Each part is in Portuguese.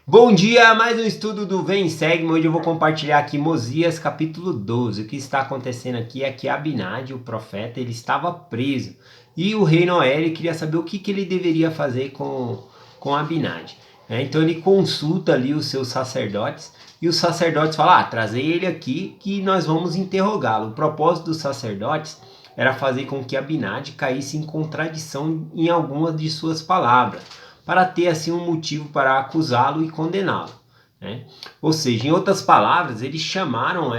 Bom dia, mais um estudo do Vem Segue. Hoje eu vou compartilhar aqui Mosias capítulo 12. O que está acontecendo aqui é que Abinadi, o profeta, ele estava preso. E o rei Noé ele queria saber o que ele deveria fazer com Abinadi. Então ele consulta ali os seus sacerdotes e os sacerdotes falam, trazei ele aqui que nós vamos interrogá-lo. O propósito dos sacerdotes era fazer com que Abinadi caísse em contradição em algumas de suas palavras, para ter assim um motivo para acusá-lo e condená-lo, né? Ou seja, em outras palavras, eles chamaram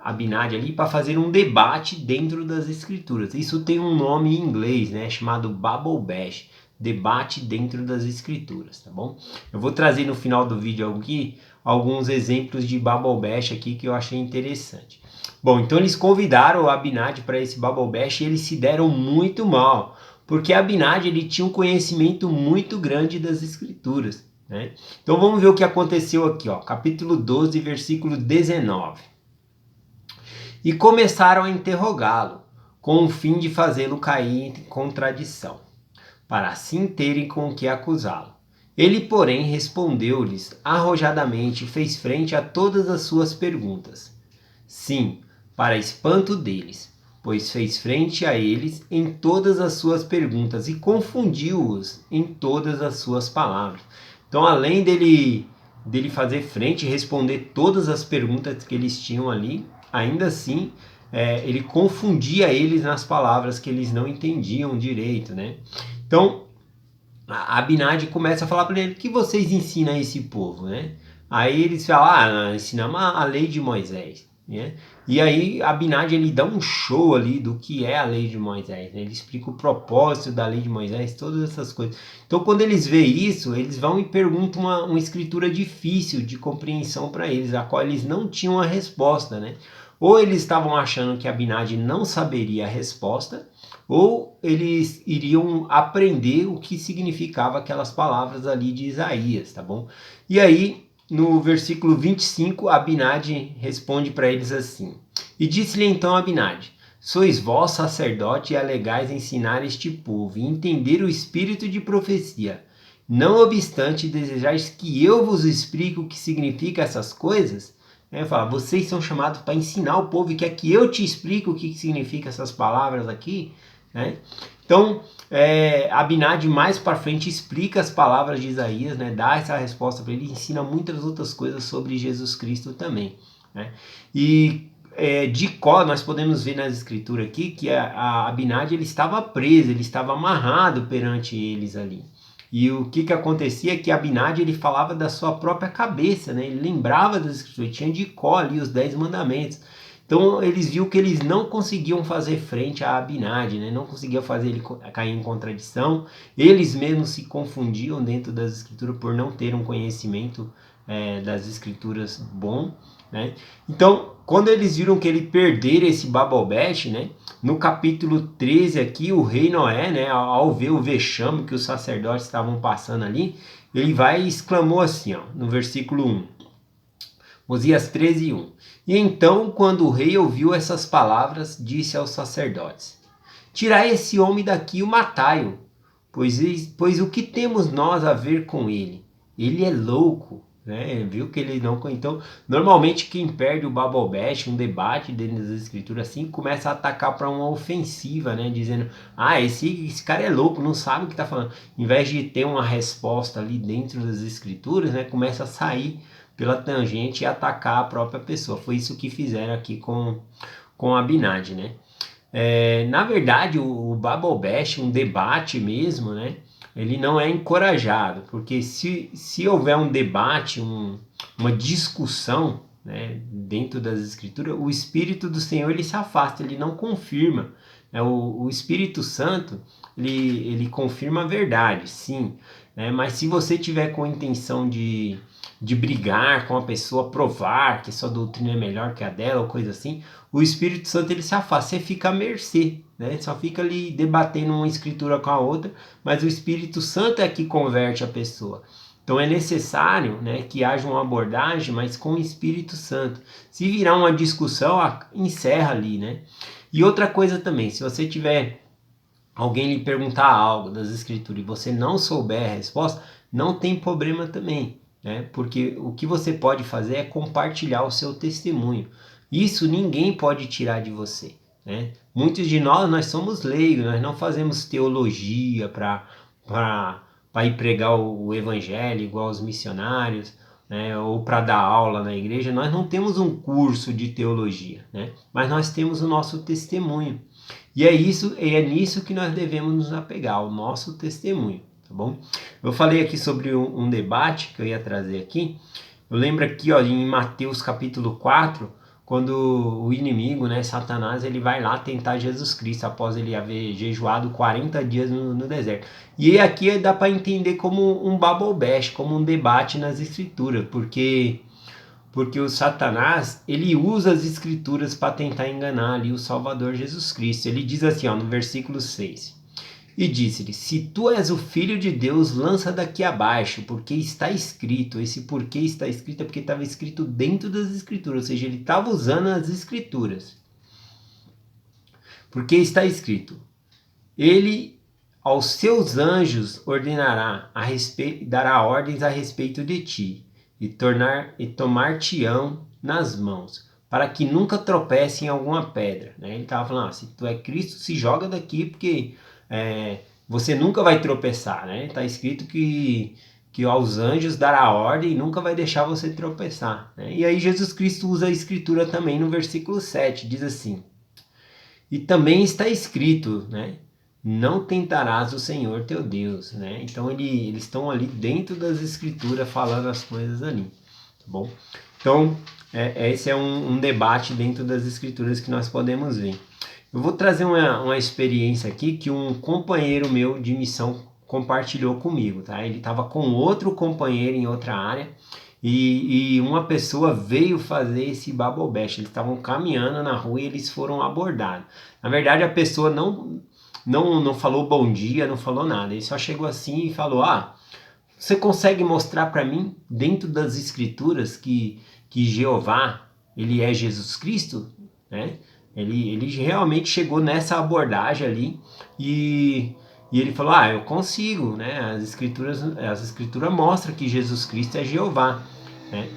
Abinadi ali para fazer um debate dentro das escrituras. Isso tem um nome em inglês, né, chamado Babel Bash, debate dentro das escrituras, tá bom? Eu vou trazer no final do vídeo aqui alguns exemplos de Babel Bash aqui que eu achei interessante. Bom, então eles convidaram o Abinadi para esse Babel Bash e eles se deram muito mal, porque Abinadi ele tinha um conhecimento muito grande das escrituras, né? Então vamos ver o que aconteceu aqui, ó, capítulo 12, versículo 19. E começaram a interrogá-lo, com o fim de fazê-lo cair em contradição, para assim terem com o que acusá-lo. Ele, porém, respondeu-lhes arrojadamente e fez frente a todas as suas perguntas. Sim, para espanto deles, pois fez frente a eles em todas as suas perguntas e confundiu-os em todas as suas palavras. Então, além dele fazer frente e responder todas as perguntas que eles tinham ali, ainda assim, ele confundia eles nas palavras que eles não entendiam direito, né? Então, a Abinadi começa a falar para ele: o que vocês ensinam a esse povo, né? Aí eles falam: ensinamos a lei de Moisés, né? E aí Abinadi ele dá um show ali do que é a lei de Moisés, né? Ele explica o propósito da lei de Moisés, todas essas coisas. Então, quando eles veem isso, eles vão e perguntam uma escritura difícil de compreensão para eles, a qual eles não tinham a resposta, né? Ou eles estavam achando que Abinadi não saberia a resposta, ou eles iriam aprender o que significava aquelas palavras ali de Isaías, tá bom? E aí, no versículo 25, Abinadi responde para eles assim: E disse-lhe então Abinadi: Sois vós sacerdote e alegais ensinar este povo e entender o espírito de profecia. Não obstante, desejais que eu vos explique o que significa essas coisas? Fala, vocês são chamados para ensinar o povo e quer que eu te explique o que significa essas palavras aqui? Né? Então, Abinadi mais para frente explica as palavras de Isaías, né? Dá essa resposta para ele e ensina muitas outras coisas sobre Jesus Cristo também, né? E de cor nós podemos ver nas escrituras aqui que a Abinadi ele estava preso, ele estava amarrado perante eles ali. E o que acontecia é que Abinadi ele falava da sua própria cabeça, né? Ele lembrava das escrituras, tinha de cor ali os 10 mandamentos. Então eles viram que eles não conseguiam fazer frente a Abinadi, né? Não conseguiam fazer ele cair em contradição. Eles mesmos se confundiam dentro das escrituras por não ter um conhecimento das escrituras bom, né? Então, quando eles viram que ele perder esse Babobesh, né? No capítulo 13 aqui, o rei Noé, né? Ao ver o vexame que os sacerdotes estavam passando ali, ele vai e exclamou assim, ó, no versículo 1. Mosias 13, 1. E então, quando o rei ouviu essas palavras, disse aos sacerdotes: Tirai esse homem daqui e o matai-o, pois o que temos nós a ver com ele? Ele é louco, né? Viu que ele não... Então, normalmente quem perde o Babobesh, um debate dentro das escrituras assim, começa a atacar para uma ofensiva, né? Dizendo, esse cara é louco, não sabe o que está falando. Em vez de ter uma resposta ali dentro das escrituras, né? Começa a sair pela tangente e atacar a própria pessoa. Foi isso que fizeram aqui com Abinadi, né? Na verdade, o Babobesh, um debate mesmo, né? Ele não é encorajado, porque se houver um debate, uma discussão, né, dentro das escrituras, o Espírito do Senhor ele se afasta, ele não confirma. O Espírito Santo ele confirma a verdade, sim, né? Mas se você tiver com a intenção de brigar com a pessoa, provar que sua doutrina é melhor que a dela ou coisa assim, o Espírito Santo ele se afasta, você fica à mercê, né? Só fica ali debatendo uma escritura com a outra, mas o Espírito Santo é que converte a pessoa. Então é necessário, né, que haja uma abordagem, mas com o Espírito Santo. Se virar uma discussão, encerra ali, né? E outra coisa também, se você tiver alguém lhe perguntar algo das escrituras e você não souber a resposta, não tem problema também, né? Porque o que você pode fazer é compartilhar o seu testemunho. Isso ninguém pode tirar de você, né? Muitos de nós somos leigos, nós não fazemos teologia para ir pregar o evangelho igual os missionários, né? Ou para dar aula na igreja. Nós não temos um curso de teologia, né? Mas nós temos o nosso testemunho. E é nisso que nós devemos nos apegar, ao nosso testemunho, tá bom? Eu falei aqui sobre um debate que eu ia trazer aqui. Eu lembro aqui, ó, em Mateus capítulo 4, quando o inimigo, né, Satanás, ele vai lá tentar Jesus Cristo após ele haver jejuado 40 dias no deserto. E aqui dá para entender como um Bible bash, como um debate nas escrituras, porque o Satanás, ele usa as escrituras para tentar enganar ali o Salvador Jesus Cristo. Ele diz assim, ó, no versículo 6. E disse-lhe, se tu és o Filho de Deus, lança daqui abaixo, porque está escrito. Esse porquê está escrito é porque estava escrito dentro das escrituras, ou seja, ele estava usando as escrituras. Porque está escrito, ele aos seus anjos ordenará, dará ordens a respeito de ti, e tomar-te-ão nas mãos, para que nunca tropece em alguma pedra. Né? Ele estava falando, se tu é Cristo, se joga daqui, porque você nunca vai tropeçar. Né? Está escrito que aos anjos dará ordem e nunca vai deixar você tropeçar. Né? E aí Jesus Cristo usa a escritura também no versículo 7, diz assim, e também está escrito, né? Não tentarás o Senhor teu Deus, né? Então eles estão ali dentro das escrituras falando as coisas ali, tá bom? Então esse é um debate dentro das escrituras que nós podemos ver. Eu vou trazer uma experiência aqui que um companheiro meu de missão compartilhou comigo, tá? Ele estava com outro companheiro em outra área e uma pessoa veio fazer esse Bible bash. Eles estavam caminhando na rua e eles foram abordados. Na verdade, a pessoa não falou bom dia, não falou nada. Ele só chegou assim e falou, você consegue mostrar para mim, dentro das escrituras, que Jeová, ele é Jesus Cristo? Né? Ele realmente chegou nessa abordagem ali e ele falou, eu consigo, né? As escrituras mostram que Jesus Cristo é Jeová, né?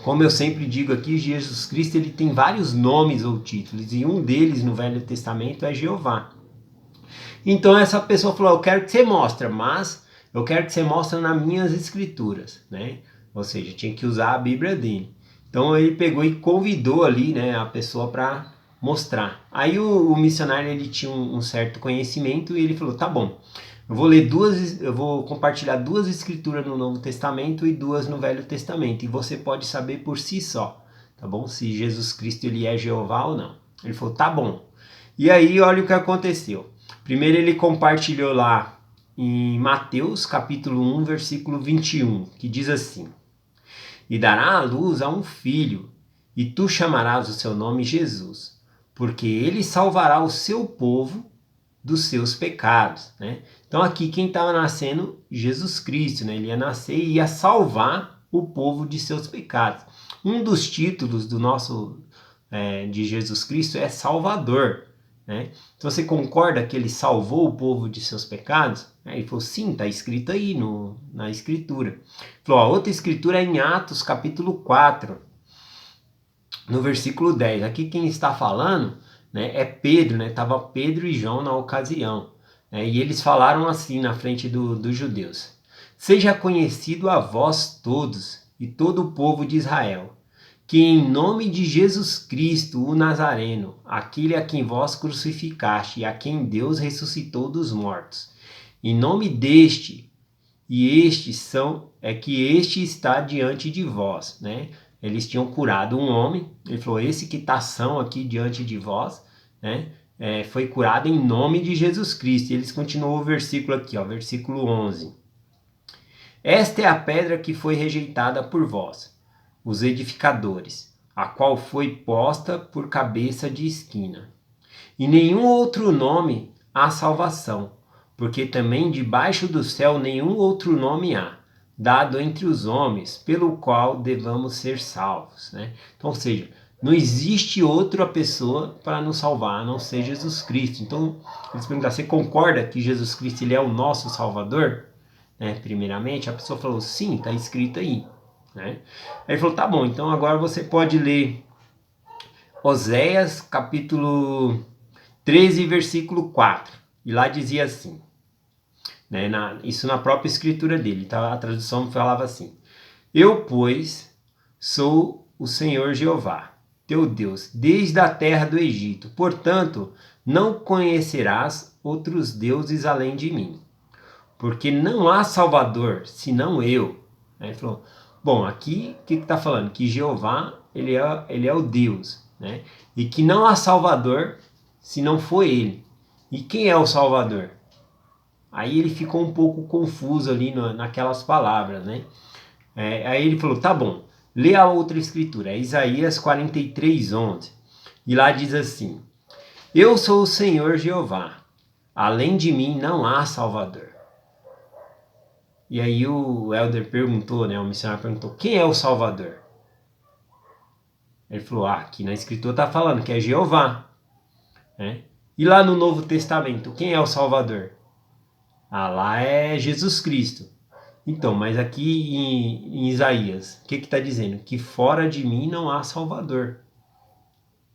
Como eu sempre digo aqui, Jesus Cristo ele tem vários nomes ou títulos e um deles no Velho Testamento é Jeová. Então essa pessoa falou, eu quero que você mostre, mas eu quero que você mostre nas minhas escrituras, né? Ou seja, tinha que usar a Bíblia dele. Então ele pegou e convidou ali, né, a pessoa para mostrar. Aí o missionário ele tinha um certo conhecimento e ele falou, tá bom, eu vou compartilhar 2 escrituras no Novo Testamento e 2 no Velho Testamento e você pode saber por si só, tá bom? Se Jesus Cristo ele é Jeová ou não. Ele falou, tá bom. E aí olha o que aconteceu. Primeiro ele compartilhou lá em Mateus capítulo 1, versículo 21, que diz assim, e dará à luz a um filho, e tu chamarás o seu nome Jesus, porque ele salvará o seu povo dos seus pecados, né? Então aqui quem estava nascendo, Jesus Cristo, né? Ele ia nascer e ia salvar o povo de seus pecados. Um dos títulos do de Jesus Cristo é Salvador, né? Então você concorda que ele salvou o povo de seus pecados? Ele falou, sim, está escrito aí na escritura. Ele falou, a outra escritura é em Atos capítulo 4, no versículo 10. Aqui quem está falando, né, é Pedro, né? Estava Pedro e João na ocasião, né? E eles falaram assim na frente dos judeus, seja conhecido a vós todos e todo o povo de Israel, que em nome de Jesus Cristo, o Nazareno, aquele a quem vós crucificaste e a quem Deus ressuscitou dos mortos, em nome deste, e estes que este está diante de vós, né? Eles tinham curado um homem, ele falou, esse que está são aqui diante de vós, né? Foi curado em nome de Jesus Cristo. E eles continuam o versículo aqui, ó, versículo 11. Esta é a pedra que foi rejeitada por vós, os edificadores, a qual foi posta por cabeça de esquina. E nenhum outro nome há salvação, porque também debaixo do céu nenhum outro nome há, dado entre os homens, pelo qual devamos ser salvos. Né? Então, ou seja, Não existe outra pessoa para nos salvar, a não ser Jesus Cristo. Então, eles perguntaram, você concorda que Jesus Cristo ele é o nosso Salvador? Né? Primeiramente, a pessoa falou, sim, está escrito aí. Né? Aí ele falou, tá bom, então agora você pode ler Oséias, capítulo 13, versículo 4. E lá dizia assim, né? Isso na própria escritura dele, tá? A tradução falava assim, eu, pois, sou o Senhor Jeová, teu Deus, desde a terra do Egito. Portanto, não conhecerás outros deuses além de mim, porque não há Salvador senão eu. Aí ele falou, bom, aqui o que está falando? Que Jeová, ele é o Deus, né? E que não há Salvador se não for ele. E quem é o Salvador? Aí ele ficou um pouco confuso ali naquelas palavras, né? Aí ele falou, tá bom, lê a outra escritura, é Isaías 43:11. E lá diz assim, eu sou o Senhor Jeová, além de mim não há Salvador. E aí o elder perguntou, né, o missionário perguntou, quem é o Salvador? Ele falou, aqui na escritura está falando que é Jeová. Né? E lá no Novo Testamento, quem é o Salvador? Lá é Jesus Cristo. Então, mas aqui em Isaías, o que está dizendo? Que fora de mim não há Salvador.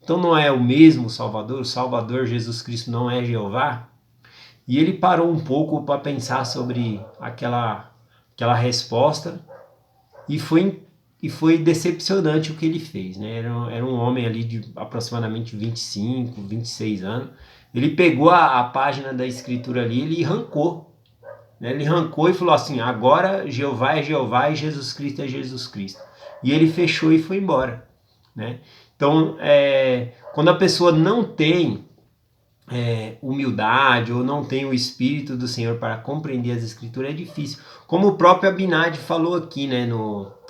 Então não é o mesmo Salvador? O Salvador Jesus Cristo não é Jeová? E ele parou um pouco para pensar sobre aquela resposta e foi decepcionante o que ele fez. Né? Era um homem ali de aproximadamente 25, 26 anos. Ele pegou a página da escritura ali, ele arrancou. Ele arrancou e falou assim, agora Jeová é Jeová e Jesus Cristo é Jesus Cristo. E ele fechou e foi embora. Né? Então, quando a pessoa não tem humildade ou não tem o Espírito do Senhor para compreender as Escrituras, é difícil. Como o próprio Abinadi falou aqui, né,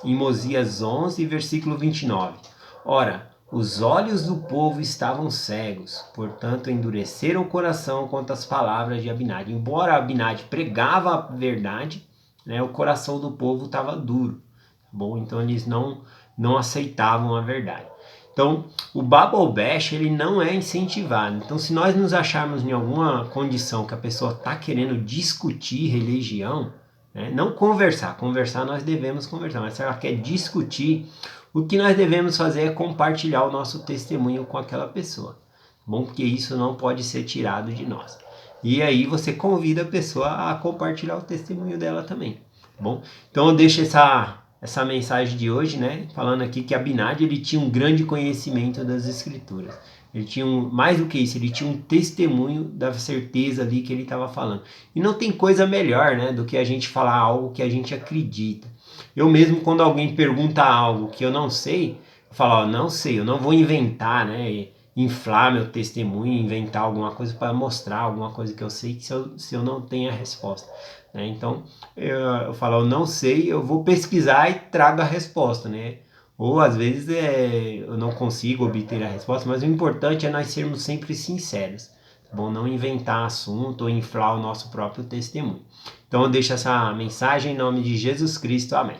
em Mosias 11, versículo 29. Ora, os olhos do povo estavam cegos, portanto endureceram o coração quanto às palavras de Abinadi. Embora Abinadi pregava a verdade, né, o coração do povo estava duro. Tá bom? Então eles não aceitavam a verdade. Então, o Bible Bash, ele não é incentivado. Então, se nós nos acharmos em alguma condição que a pessoa está querendo discutir religião, né, não conversar nós devemos conversar, mas se ela quer discutir, o que nós devemos fazer é compartilhar o nosso testemunho com aquela pessoa, bom? Porque isso não pode ser tirado de nós. E aí você convida a pessoa a compartilhar o testemunho dela também, bom? Então eu deixo essa mensagem de hoje, né, falando aqui que Abinadi ele tinha um grande conhecimento das Escrituras. Ele tinha mais do que isso, ele tinha um testemunho da certeza ali que ele estava falando. E não tem coisa melhor, né, do que a gente falar algo que a gente acredita. Eu mesmo, quando alguém pergunta algo que eu não sei, eu falo, ó, não sei, eu não vou inventar, né, inflar meu testemunho, inventar alguma coisa para mostrar alguma coisa que eu sei que se eu não tenho a resposta. Né? Então, eu falo, eu não sei, eu vou pesquisar e trago a resposta, né? Ou às vezes eu não consigo obter a resposta, mas o importante é nós sermos sempre sinceros, tá bom? Não inventar assunto ou inflar o nosso próprio testemunho. Então eu deixo essa mensagem em nome de Jesus Cristo, amém.